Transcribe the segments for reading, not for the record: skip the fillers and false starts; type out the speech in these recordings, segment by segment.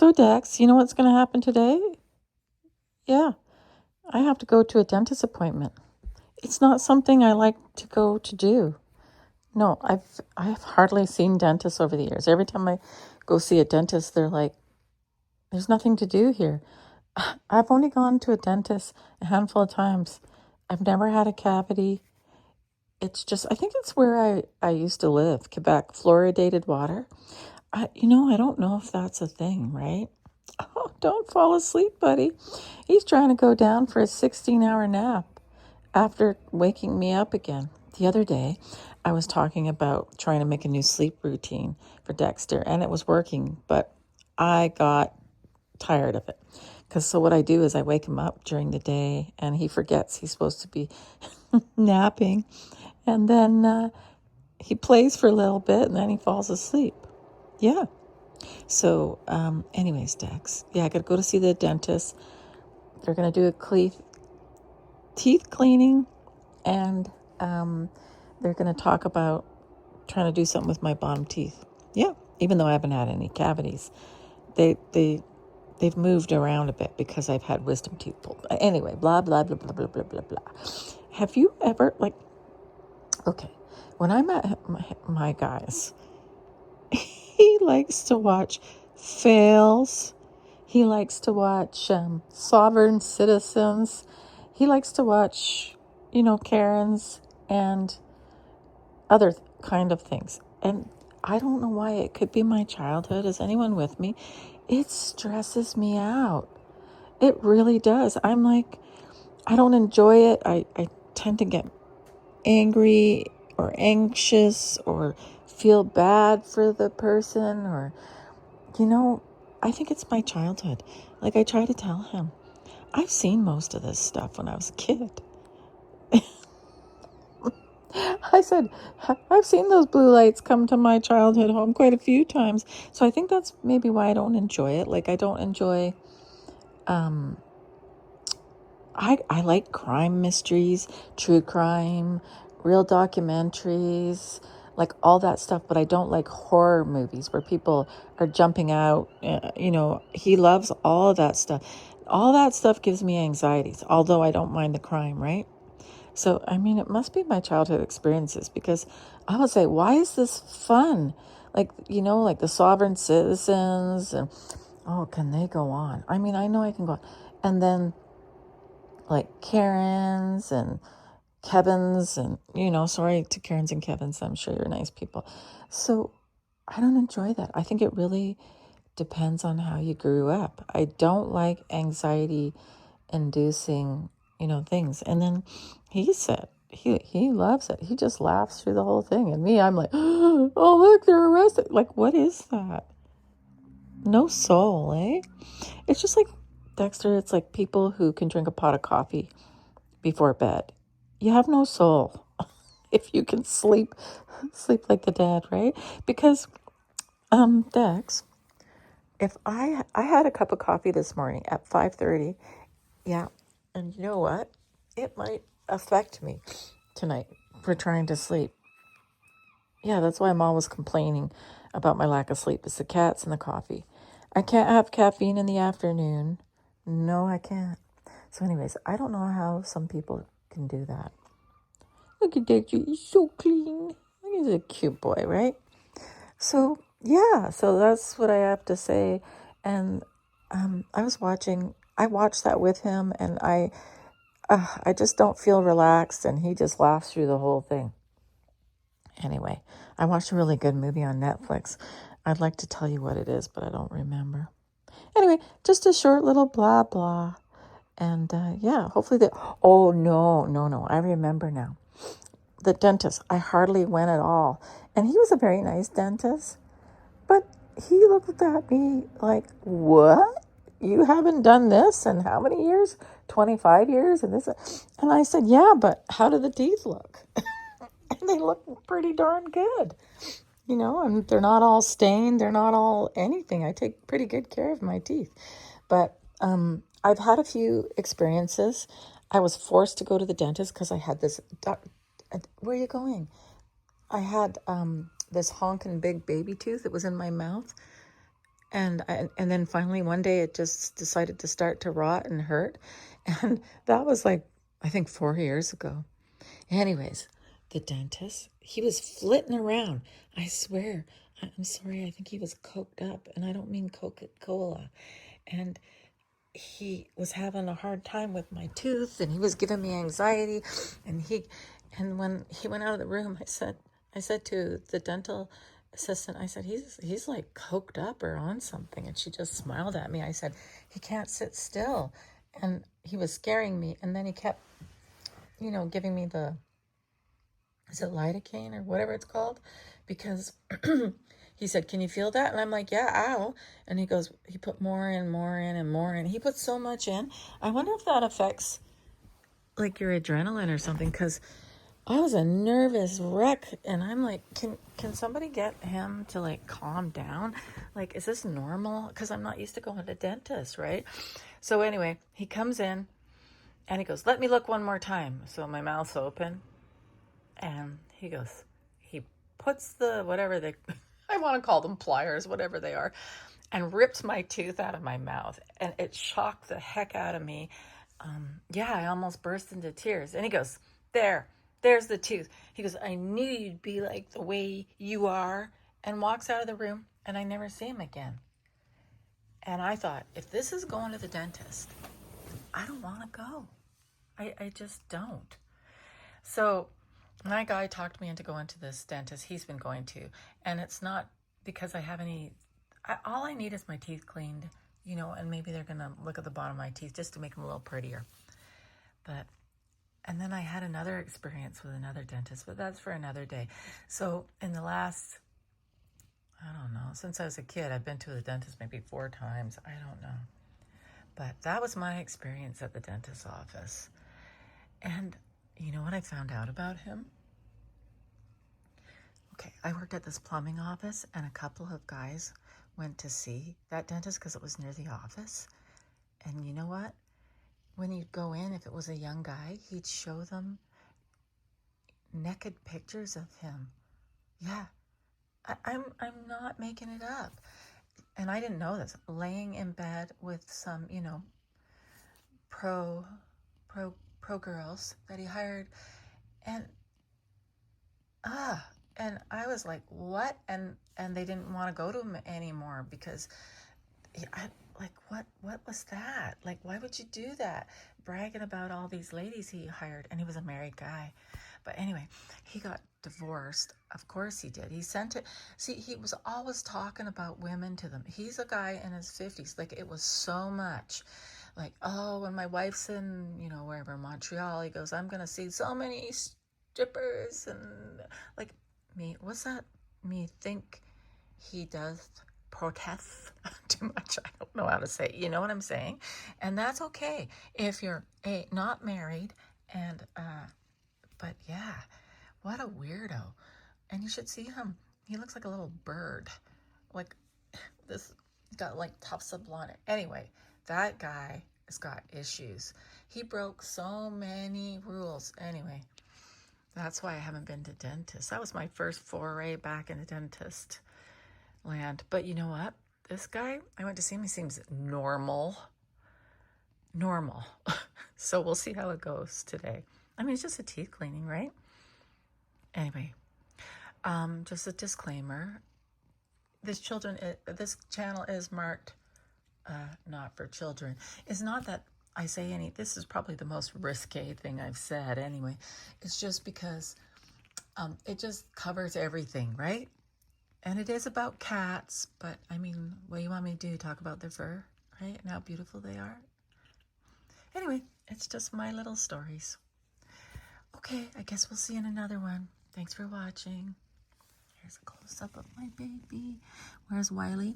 So, Dex, you know what's going to happen today? Yeah, I have to go to a dentist appointment. It's not something I like to go to do. No, I've hardly seen dentists over the years. Every time I go see a dentist, they're like, "There's nothing to do here." I've only gone to a dentist a handful of times. I've never had a cavity. It's just, I think it's where I used to live, Quebec, fluoridated water. I don't know if that's a thing, right? Oh, don't fall asleep, buddy. He's trying to go down for a 16-hour nap after waking me up again. The other day, I was talking about trying to make a new sleep routine for Dexter, and it was working, but I got tired of it. So what I do is I wake him up during the day, and he forgets he's supposed to be napping, and then he plays for a little bit, and then he falls asleep. Yeah. So, anyways, Dex, yeah, I got to go to see the dentist. They're going to do a teeth cleaning, and they're going to talk about trying to do something with my bottom teeth. Yeah, even though I haven't had any cavities, they've moved around a bit because I've had wisdom teeth pulled. Anyway, blah blah blah blah blah blah blah blah. Have you ever okay, when I'm at my guys, he likes to watch fails. He likes to watch Sovereign Citizens. He likes to watch, Karens and other kind of things. And I don't know why. It could be my childhood. Is anyone with me? It stresses me out. It really does. I'm like, I don't enjoy it. I tend to get angry or anxious or feel bad for the person or, I think it's my childhood. Like I try to tell him, I've seen most of this stuff when I was a kid. I said, I've seen those blue lights come to my childhood home quite a few times. So I think that's maybe why I don't enjoy it. Like I don't enjoy, I like crime mysteries, true crime, real documentaries, like all that stuff. But I don't like horror movies where people are jumping out. He loves all of that stuff. All that stuff gives me anxieties, although I don't mind the crime, right? So, I mean, it must be my childhood experiences because I would say, why is this fun? Like the Sovereign Citizens and, oh, can they go on? I mean, I know I can go on. And then like Karens and Kevins and, sorry to Karens and Kevins, I'm sure you're nice people. So I don't enjoy that. I think it really depends on how you grew up. I don't like anxiety inducing, things. And then he said he loves it. He just laughs through the whole thing. And me, I'm like, oh, look, they're arrested. Like, what is that? No soul, eh? It's just like, Dexter, it's like people who can drink a pot of coffee before bed. You have no soul if you can sleep like the dad, right? Because, Dex, if I had a cup of coffee this morning at 5:30, yeah, and you know what? It might affect me tonight for trying to sleep. Yeah, that's why I'm always complaining about my lack of sleep. It's the cats and the coffee. I can't have caffeine in the afternoon. No, I can't. So anyways, I don't know how some people can do that. Look at that, he's so clean. He's a cute boy, right? So yeah, so that's what I have to say. And I watched that with him, and I just don't feel relaxed, and he just laughs through the whole thing. Anyway, I watched a really good movie on Netflix. I'd like to tell you what it is, but I don't remember. Anyway, just a short little blah blah. And yeah, hopefully oh, no, I remember now. The dentist, I hardly went at all. And he was a very nice dentist. But he looked at me like, what? You haven't done this in how many years? 25 years? And this. And I said, yeah, but how do the teeth look? And they look pretty darn good. And they're not all stained. They're not all anything. I take pretty good care of my teeth. But I've had a few experiences. I was forced to go to the dentist because I had this. Where are you going? I had this honking big baby tooth that was in my mouth. And then finally one day it just decided to start to rot and hurt. And that was like, I think 4 years ago. Anyways, the dentist, he was flitting around. I swear, I'm sorry, I think he was coked up, and I don't mean Coca-Cola. And he was having a hard time with my tooth, and he was giving me anxiety. And when he went out of the room, I said to the dental assistant, I said, he's like coked up or on something. And she just smiled at me. I said, he can't sit still. And he was scaring me. And then he kept, giving me is it lidocaine or whatever it's called? Because he said, can you feel that? And I'm like, yeah, ow. And he goes, he put more in, more in, and more in. He put so much in. I wonder if that affects like your adrenaline or something, because I was a nervous wreck, and I'm like, can somebody get him to like calm down? Like, is this normal? Because I'm not used to going to dentists, right? So anyway, he comes in and he goes, let me look one more time. So my mouth's open, and he puts the whatever they, I want to call them pliers, whatever they are, and rips my tooth out of my mouth, and it shocked the heck out of me. Yeah, I almost burst into tears. And he goes, there's the tooth. He goes, I knew you'd be like the way you are, and walks out of the room, and I never see him again. And I thought, if this is going to the dentist, I don't want to go. I just don't. So my guy talked me into going to this dentist he's been going to, and it's not because I have all I need is my teeth cleaned, and maybe they're going to look at the bottom of my teeth just to make them a little prettier. And then I had another experience with another dentist, but that's for another day. So in the last, I don't know, since I was a kid, I've been to the dentist maybe 4 times. I don't know. But that was my experience at the dentist's office. And you know what I found out about him? Okay, I worked at this plumbing office, and a couple of guys went to see that dentist because it was near the office. And you know what? When you'd go in, if it was a young guy, he'd show them naked pictures of him. Yeah, I'm not making it up. And I didn't know this. Laying in bed with some, pro girls that he hired, and and I was like, what? And they didn't want to go to him anymore because what was that? Like, why would you do that? Bragging about all these ladies he hired, and he was a married guy. But anyway, he got divorced. Of course he did. He sent it. See, he was always talking about women to them. He's a guy in his 50s. Like, it was so much. Like, oh, when my wife's in, wherever, Montreal, he goes, I'm going to see so many strippers. And like, what's that? Me think he does protest too much. I don't know how to say it. You know what I'm saying? And that's okay if you're not married. And but yeah, what a weirdo. And you should see him. He looks like a little bird, like this, got like tufts of blonde. Anyway, that guy has got issues. He broke so many rules. Anyway, that's why I haven't been to dentist. That was my first foray back in the dentist land. But you know what? This guy, I went to see him, he seems normal. So we'll see how it goes today. I mean, it's just a teeth cleaning, right? Anyway, just a disclaimer. This channel is marked not for children. It's not that I say this is probably the most risque thing I've said anyway. It's just because it just covers everything, right? And it is about cats, but I mean, what do you want me to do? Talk about their fur, right? And how beautiful they are? Anyway, it's just my little stories. Okay, I guess we'll see you in another one. Thanks for watching. Here's a close-up of my baby. Where's Wiley?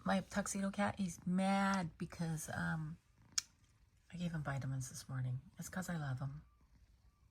My tuxedo cat, he's mad because I gave him vitamins this morning. It's because I love him.